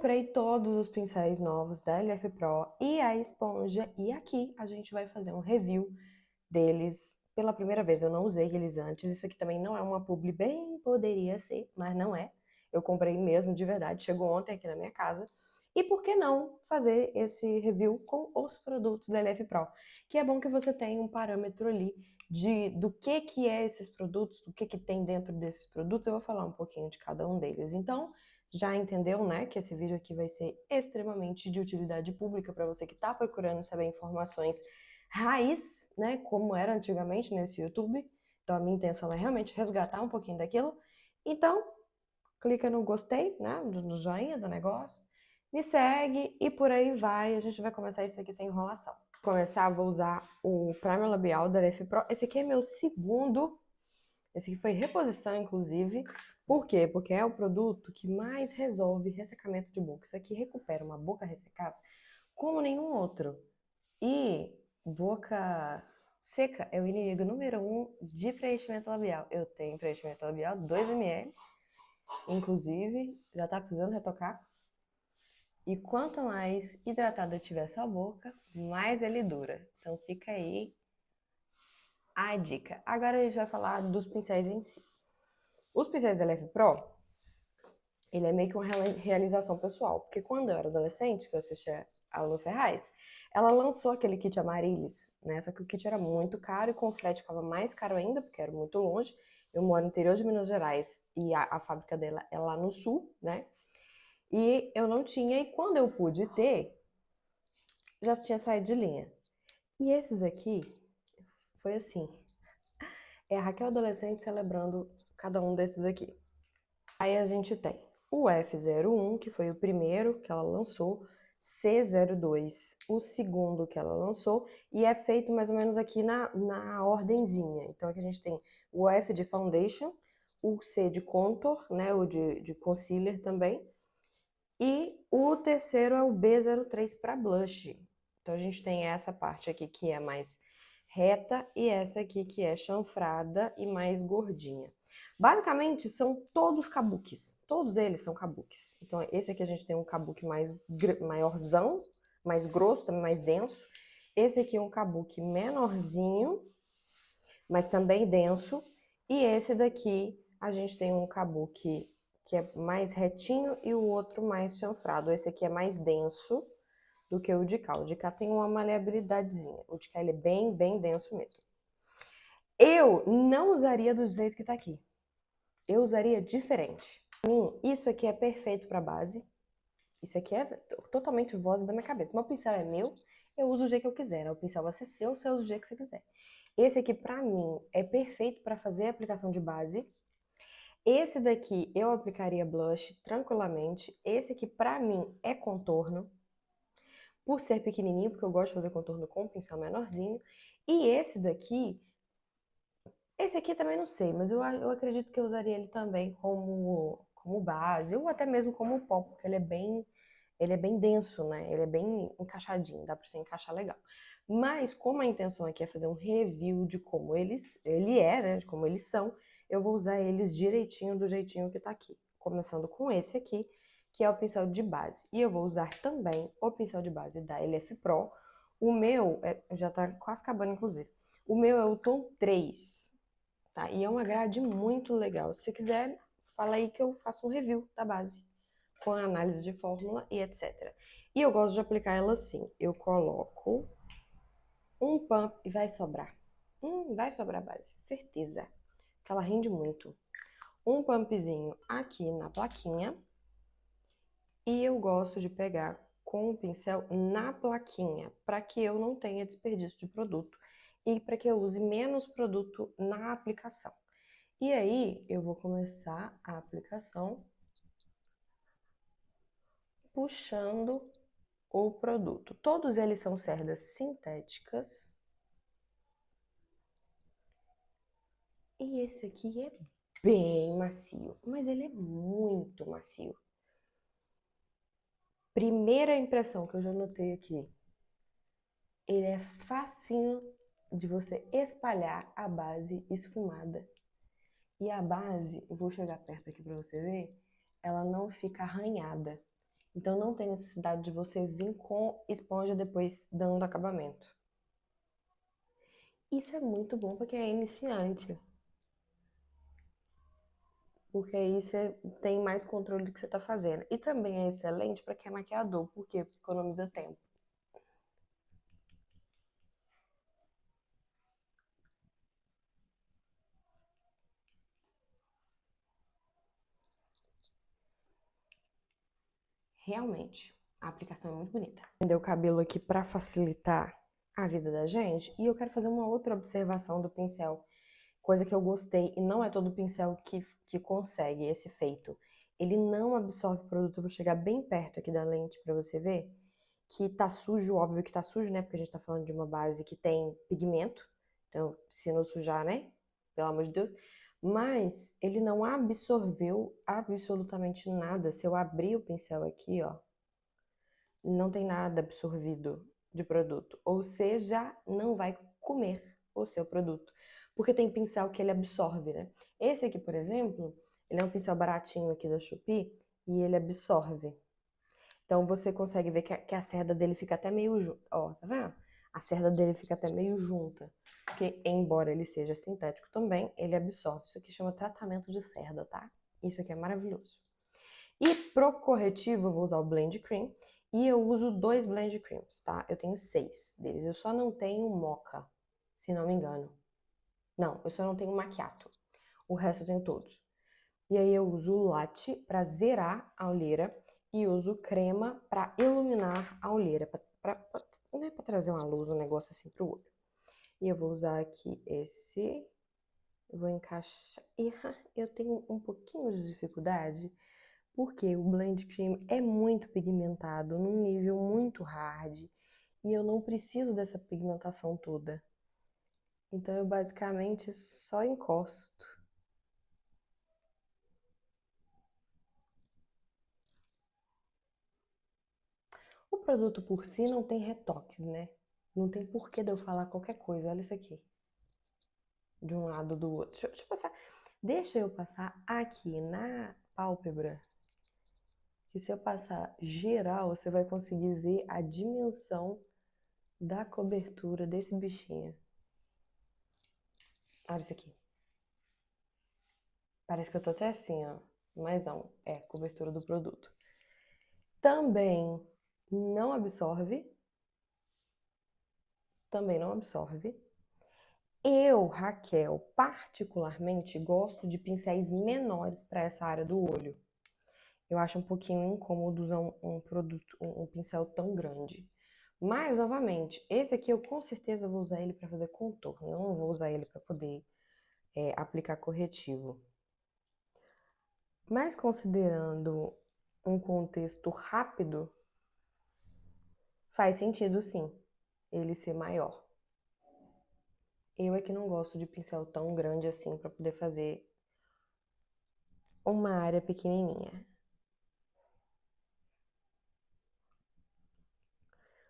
Comprei todos os pincéis novos da LF Pro e a esponja, e aqui a gente vai fazer um review deles pela primeira vez. Eu não usei eles antes, isso aqui também não é uma publi, bem poderia ser, mas não é. Eu comprei mesmo de verdade, chegou ontem aqui na minha casa. E por que não fazer esse review com os produtos da LF Pro? Que é bom que você tenha um parâmetro ali do que é esses produtos, do que tem dentro desses produtos. Eu vou falar um pouquinho de cada um deles. Então, já entendeu, né, que esse vídeo aqui vai ser extremamente de utilidade pública para você que está procurando saber informações raiz, né, como era antigamente nesse YouTube. Então a minha intenção é realmente resgatar um pouquinho daquilo. Então, clica no gostei, né, no joinha do negócio, me segue e por aí vai. A gente vai começar isso aqui sem enrolação. Para começar, vou usar o Primer Labial da LF Pro. Esse aqui é meu segundo. Esse aqui foi reposição, inclusive. Por quê? Porque é o produto que mais resolve ressecamento de boca. Isso aqui recupera uma boca ressecada como nenhum outro. E boca seca é o inimigo número 1 de preenchimento labial. Eu tenho preenchimento labial 2 ml, inclusive, já tá precisando retocar. E quanto mais hidratada tiver sua boca, mais ele dura. Então fica aí a dica. Agora a gente vai falar dos pincéis em si. Os pincéis da LF Pro, ele é meio que uma realização pessoal, porque quando eu era adolescente, que eu assistia a Lu Ferraz, ela lançou aquele kit Amaryllis, né? Só que o kit era muito caro e com o frete ficava mais caro ainda, porque era muito longe. Eu moro no interior de Minas Gerais e a fábrica dela é lá no sul, né? E eu não tinha, e quando eu pude ter, já tinha saído de linha. E esses aqui, foi assim, é a Raquel adolescente celebrando cada um desses aqui. Aí a gente tem o F01, que foi o primeiro que ela lançou, C02, o segundo que ela lançou, e é feito mais ou menos aqui na ordenzinha. Então aqui a gente tem o F de Foundation, o C de Contour, né, o de Concealer também, e o terceiro é o B03 para Blush. Então a gente tem essa parte aqui que é mais reta e essa aqui que é chanfrada e mais gordinha. Basicamente são todos kabuks, todos eles são kabuks. Então esse aqui a gente tem um kabuki maiorzão, mais grosso, também mais denso. Esse aqui é um kabuki menorzinho, mas também denso. E esse daqui a gente tem um kabuki que é mais retinho e o outro mais chanfrado. Esse aqui é mais denso do que o de cá. O de cá tem uma maleabilidadezinha. O de cá ele é bem, bem denso mesmo. Eu não usaria do jeito que tá aqui. Eu usaria diferente. Pra mim, isso aqui é perfeito pra base. Isso aqui é totalmente voz da minha cabeça. Meu pincel é meu, eu uso o jeito que eu quiser. Né? O pincel vai ser seu, você usa o jeito que você quiser. Esse aqui, pra mim, é perfeito pra fazer a aplicação de base. Esse daqui eu aplicaria blush tranquilamente. Esse aqui, pra mim, é contorno. Por ser pequenininho, porque eu gosto de fazer contorno com um pincel menorzinho. E esse aqui também não sei, mas eu acredito que eu usaria ele também como base, ou até mesmo como pó, porque ele é bem denso, né? Ele é bem encaixadinho, dá pra você encaixar legal. Mas como a intenção aqui é fazer um review de como ele é, né? De como eles são, eu vou usar eles direitinho, do jeitinho que tá aqui. Começando com esse aqui, que é o pincel de base. E eu vou usar também o pincel de base da LF Pro. O meu, já tá quase acabando, inclusive. O meu é o tom 3, tá? E é uma grade muito legal. Se você quiser, fala aí que eu faço um review da base, com a análise de fórmula e etc. E eu gosto de aplicar ela assim. Eu coloco um pump e vai sobrar. Vai sobrar base, certeza. Porque ela rende muito. Um pumpzinho aqui na plaquinha. E eu gosto de pegar com o pincel na plaquinha, para que eu não tenha desperdício de produto e para que eu use menos produto na aplicação. E aí eu vou começar a aplicação puxando o produto. Todos eles são cerdas sintéticas. E esse aqui é bem macio, mas ele é muito macio. Primeira impressão que eu já notei aqui, ele é facinho de você espalhar a base esfumada. E a base, eu vou chegar perto aqui pra você ver, ela não fica arranhada. Então não tem necessidade de você vir com esponja depois dando acabamento. Isso é muito bom para quem é iniciante. Porque aí você tem mais controle do que você está fazendo. E também é excelente para quem é maquiador. Por quê? Porque economiza tempo. Realmente, a aplicação é muito bonita. Prender o cabelo aqui para facilitar a vida da gente. E eu quero fazer uma outra observação do pincel. Coisa que eu gostei, e não é todo pincel que consegue esse efeito. Ele não absorve o produto. Eu vou chegar bem perto aqui da lente para você ver que tá sujo, óbvio que tá sujo, né? Porque a gente tá falando de uma base que tem pigmento. Então, se não sujar, né? Pelo amor de Deus. Mas ele não absorveu absolutamente nada. Se eu abrir o pincel aqui, ó, não tem nada absorvido de produto. Ou seja, não vai comer o seu produto. Porque tem pincel que ele absorve, né? Esse aqui, por exemplo, ele é um pincel baratinho aqui da Shopee e ele absorve. Então você consegue ver que a cerda dele fica até meio junta. Ó, tá vendo? A cerda dele fica até meio junta. Porque, embora ele seja sintético também, ele absorve. Isso aqui chama tratamento de cerda, tá? Isso aqui é maravilhoso. E pro corretivo eu vou usar o Blend Cream. E eu uso 2 Blend Creams, tá? Eu tenho 6 deles. Eu só não tenho Mocha, se não me engano. Não, eu só não tenho Macchiato. O resto eu tenho todos. E aí eu uso o latte para zerar a olheira e uso crema para iluminar a olheira, não é para trazer uma luz, um negócio assim pro olho. E eu vou usar aqui esse, eu vou encaixar. E eu tenho um pouquinho de dificuldade porque o Blend Cream é muito pigmentado, num nível muito hard, e eu não preciso dessa pigmentação toda. Então eu basicamente só encosto. O produto por si não tem retoques, né? Não tem porquê de eu falar qualquer coisa. Olha isso aqui. De um lado do outro. Deixa eu passar. Deixa eu passar aqui na pálpebra. Que se eu passar geral, você vai conseguir ver a dimensão da cobertura desse bichinho. Olha isso aqui. Parece que eu tô até assim, ó. Mas não, é cobertura do produto. Também não absorve. Também não absorve. Eu, Raquel, particularmente gosto de pincéis menores para essa área do olho. Eu acho um pouquinho incômodo usar um pincel tão grande. Mas, novamente, esse aqui eu com certeza vou usar ele para fazer contorno. Eu não vou usar ele para poder aplicar corretivo. Mas considerando um contexto rápido, faz sentido sim ele ser maior. Eu é que não gosto de pincel tão grande assim para poder fazer uma área pequenininha.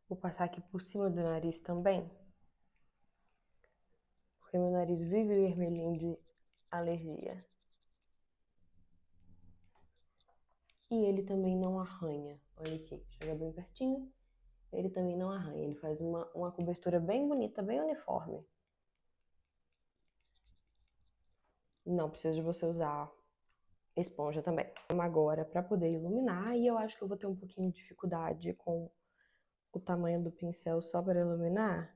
Vou passar aqui por cima do nariz também, porque meu nariz vive vermelhinho de alergia. E ele também não arranha. Olha aqui, chega bem pertinho. Ele também não arranha. Ele faz uma cobertura bem bonita, bem uniforme. Não precisa de você usar esponja também. Agora, para poder iluminar, e eu acho que eu vou ter um pouquinho de dificuldade com o tamanho do pincel só para iluminar,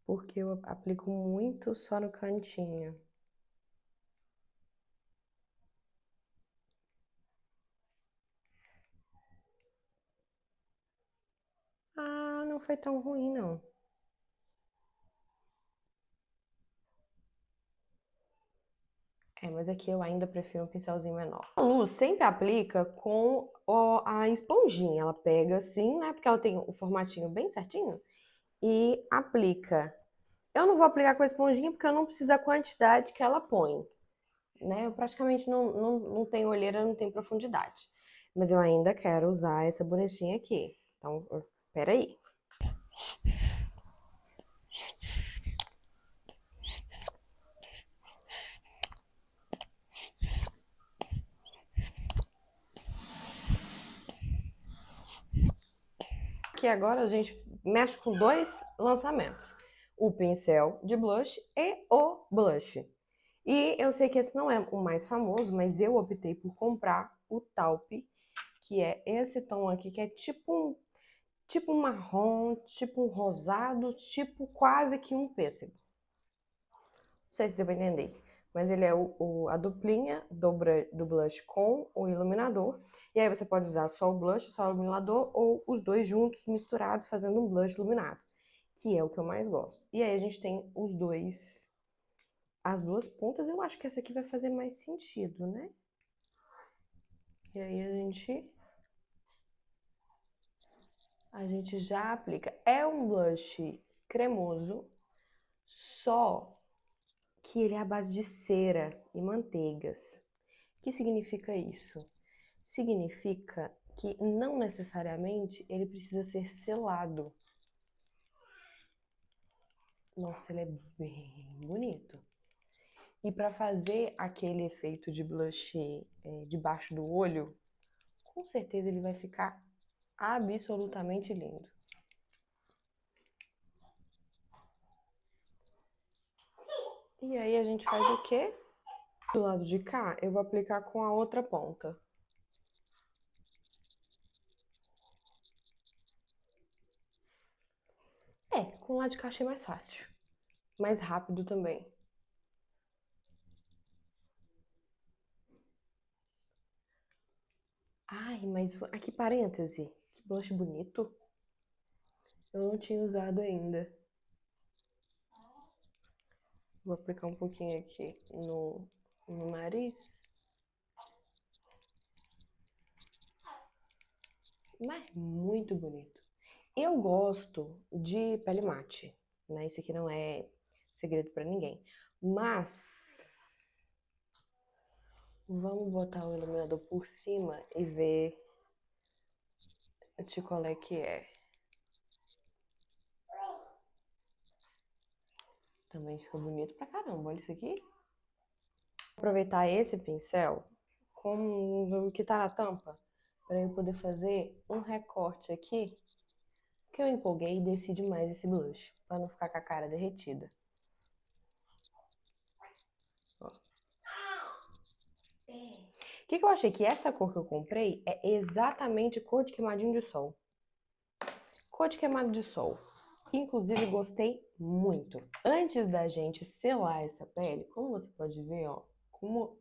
porque eu aplico muito só no cantinho. Ah, não foi tão ruim, não. Mas aqui eu ainda prefiro um pincelzinho menor. A luz sempre aplica com a esponjinha. Ela pega assim, né? Porque ela tem o formatinho bem certinho. E aplica. Eu não vou aplicar com a esponjinha porque eu não preciso da quantidade que ela põe. Né? Eu praticamente não tenho olheira, não tenho profundidade. Mas eu ainda quero usar essa bonitinha aqui. Então, peraí. aqui agora a gente mexe com dois lançamentos. O pincel de blush e o blush. E eu sei que esse não é o mais famoso, mas eu optei por comprar o Taupe, que é esse tom aqui, que é tipo um marrom, tipo um rosado, tipo quase que um pêssego. Não sei se deu pra entender, mas ele é a duplinha do blush com o iluminador. E aí você pode usar só o blush, só o iluminador, ou os dois juntos, misturados, fazendo um blush iluminado, que é o que eu mais gosto. E aí a gente tem as duas pontas. Eu acho que essa aqui vai fazer mais sentido, né? E aí a gente já aplica. É um blush cremoso, só que ele é à base de cera e manteigas. O que significa isso? Significa que não necessariamente ele precisa ser selado. Nossa, ele é bem bonito. E para fazer aquele efeito de blush debaixo do olho, com certeza ele vai ficar absolutamente lindo. E aí a gente faz o quê? Do lado de cá, eu vou aplicar com a outra ponta. Com o lado de cá achei mais fácil. Mais rápido também. Ai, mas aqui parêntese. Que blush bonito. Eu não tinha usado ainda. Vou aplicar um pouquinho aqui no nariz. Mas muito bonito. Eu gosto de pele mate, né? Isso aqui não é segredo pra ninguém. Mas vamos botar o iluminador por cima e ver de qual é que é. Também ficou bonito pra caramba, olha isso aqui. Vou aproveitar esse pincel com o que tá na tampa para eu poder fazer um recorte aqui, que eu empolguei e desci demais esse blush, para não ficar com a cara derretida. Ó. O que eu achei? Que essa cor que eu comprei é exatamente cor de queimadinho de sol. Cor de queimado de sol. Inclusive, gostei muito. Antes da gente selar essa pele, como você pode ver, ó, como,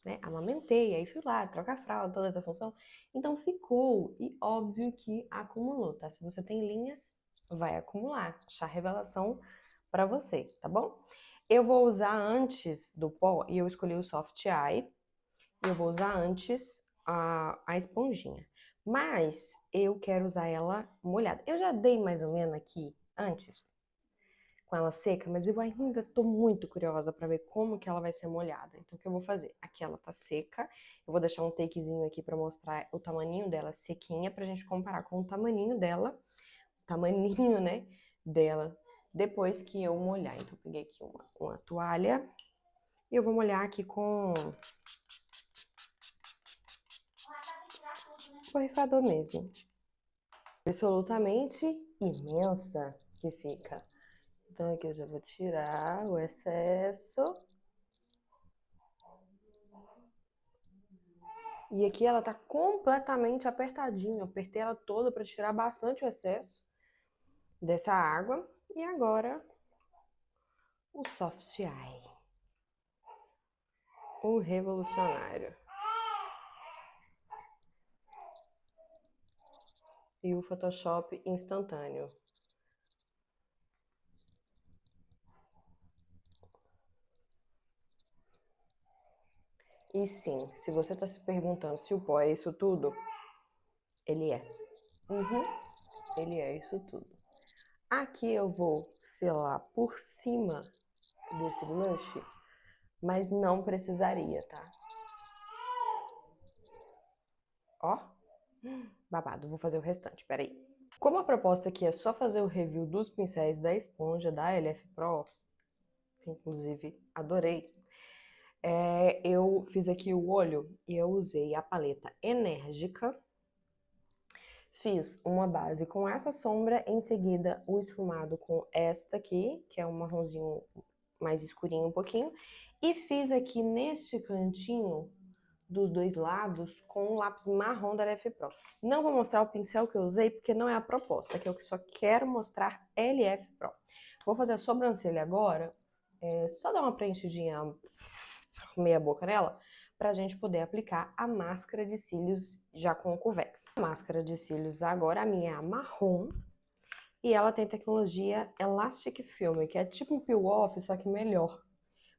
né, amamentei, aí fui lá, trocar a fralda, toda essa função. Então ficou, e óbvio que acumulou, tá? Se você tem linhas, vai acumular. Chá revelação pra você, tá bom? Eu vou usar antes do pó, e eu escolhi o Soft Eye, eu vou usar antes a esponjinha. Mas eu quero usar ela molhada. Eu já dei mais ou menos aqui antes, com ela seca, mas eu ainda tô muito curiosa para ver como que ela vai ser molhada. Então o que eu vou fazer? Aqui ela tá seca, eu vou deixar um takezinho aqui para mostrar o tamaninho dela sequinha, pra gente comparar com o tamaninho dela, né, dela, depois que eu molhar. Então eu peguei aqui uma toalha e eu vou molhar aqui com borrifador mesmo. Absolutamente imensa que fica. Então aqui eu já vou tirar o excesso. E aqui ela tá completamente apertadinha. Eu apertei ela toda para tirar bastante o excesso dessa água. E agora o Soft Eye. O revolucionário. E o Photoshop instantâneo. E sim, se você está se perguntando se o pó é isso tudo, ele é. Ele é isso tudo. Aqui eu vou selar por cima desse blush, mas não precisaria, tá? Ó, babado, vou fazer o restante, peraí. Como a proposta aqui é só fazer o review dos pincéis da esponja da LF Pro, que inclusive adorei, eu fiz aqui o olho e eu usei a paleta enérgica. fiz uma base com essa sombra, em seguida o esfumado com esta aqui, que é um marronzinho mais escurinho um pouquinho, e fiz aqui neste cantinho dos dois lados com um lápis marrom da LF Pro. Não vou mostrar o pincel que eu usei, porque não é a proposta, que eu só quero mostrar LF Pro. Vou fazer a sobrancelha agora, só dar uma preenchidinha meia boca nela, pra gente poder aplicar a máscara de cílios já com o Convex. A máscara de cílios agora, a minha é a marrom, e ela tem tecnologia Elastic Film, que é tipo um peel-off, só que melhor.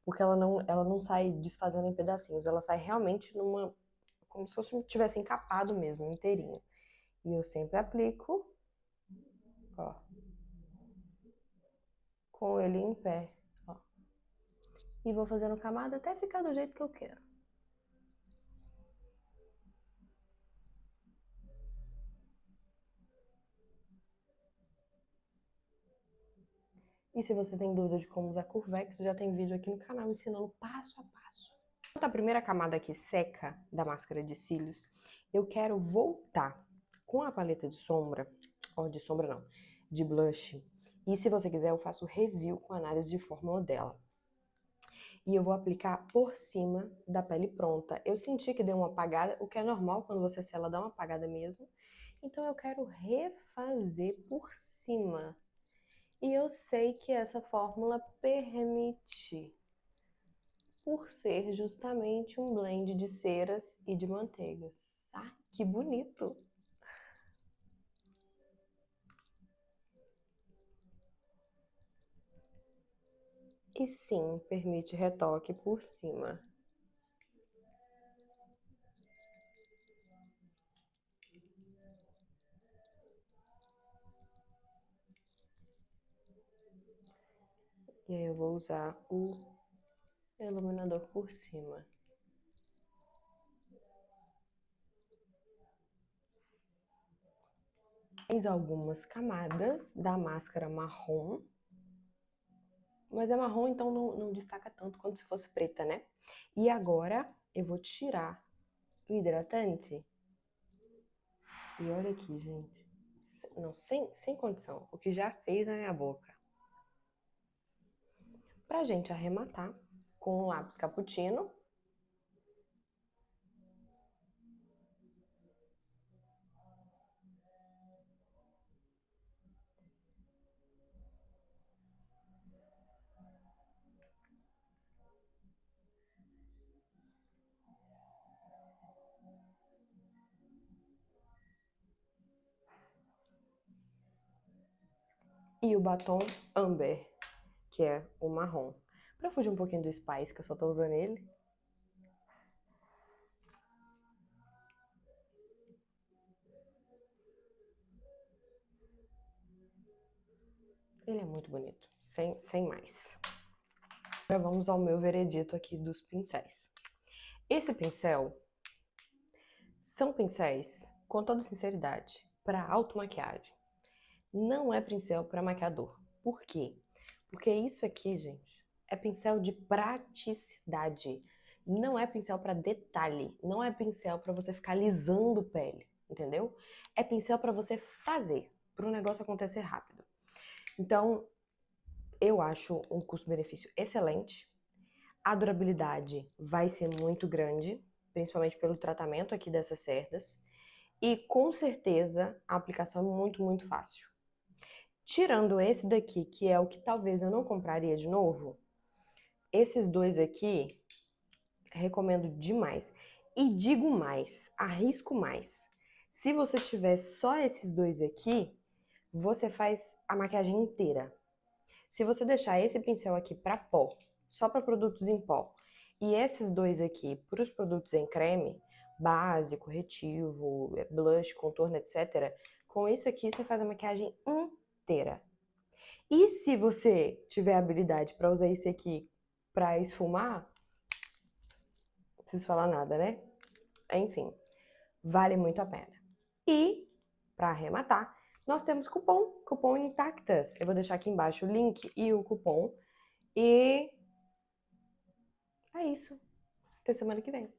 Porque ela não sai desfazendo em pedacinhos, ela sai realmente como se fosse tivesse encapado mesmo, inteirinho. E eu sempre aplico, ó, com ele em pé, ó. E vou fazendo camada até ficar do jeito que eu quero. E se você tem dúvida de como usar Curvex, já tem vídeo aqui no canal ensinando passo a passo. Enquanto a primeira camada aqui seca da máscara de cílios, eu quero voltar com a paleta de sombra, ó, de sombra não, de blush. E se você quiser, eu faço review com análise de fórmula dela. E eu vou aplicar por cima da pele pronta. Eu senti que deu uma apagada, o que é normal quando você sela, dá uma apagada mesmo. Então eu quero refazer por cima. E eu sei que essa fórmula permite, por ser justamente um blend de ceras e de manteigas. Ah, que bonito! E sim, permite retoque por cima. E aí eu vou usar o iluminador por cima. Fiz algumas camadas da máscara marrom. Mas é marrom, então não destaca tanto quanto se fosse preta, né? E agora eu vou tirar o hidratante. E olha aqui, gente. Não, sem condição. O que já fez na minha boca. Pra gente arrematar com o lápis cappuccino. E o batom Amber, que é o marrom. Pra fugir um pouquinho do Spice, que eu só tô usando ele. Ele é muito bonito, sem mais. Agora vamos ao meu veredito aqui dos pincéis. Esse pincel são pincéis, com toda sinceridade, para automaquiagem. Não é pincel para maquiador. Por quê? Porque isso aqui, gente, é pincel de praticidade. Não é pincel para detalhe. Não é pincel para você ficar alisando pele, entendeu? É pincel para você fazer, para o negócio acontecer rápido. Então, eu acho um custo-benefício excelente. A durabilidade vai ser muito grande, principalmente pelo tratamento aqui dessas cerdas. E com certeza a aplicação é muito, muito fácil. Tirando esse daqui, que é o que talvez eu não compraria de novo, esses dois aqui, recomendo demais. E digo mais, arrisco mais. Se você tiver só esses dois aqui, você faz a maquiagem inteira. Se você deixar esse pincel aqui para pó, só para produtos em pó, e esses dois aqui para os produtos em creme, base, corretivo, blush, contorno, etc., com isso aqui você faz a maquiagem inteira. E se você tiver habilidade para usar esse aqui para esfumar, não preciso falar nada, né? Enfim, vale muito a pena. E, para arrematar, nós temos cupom Intactas. Eu vou deixar aqui embaixo o link e o cupom. E é isso. Até semana que vem.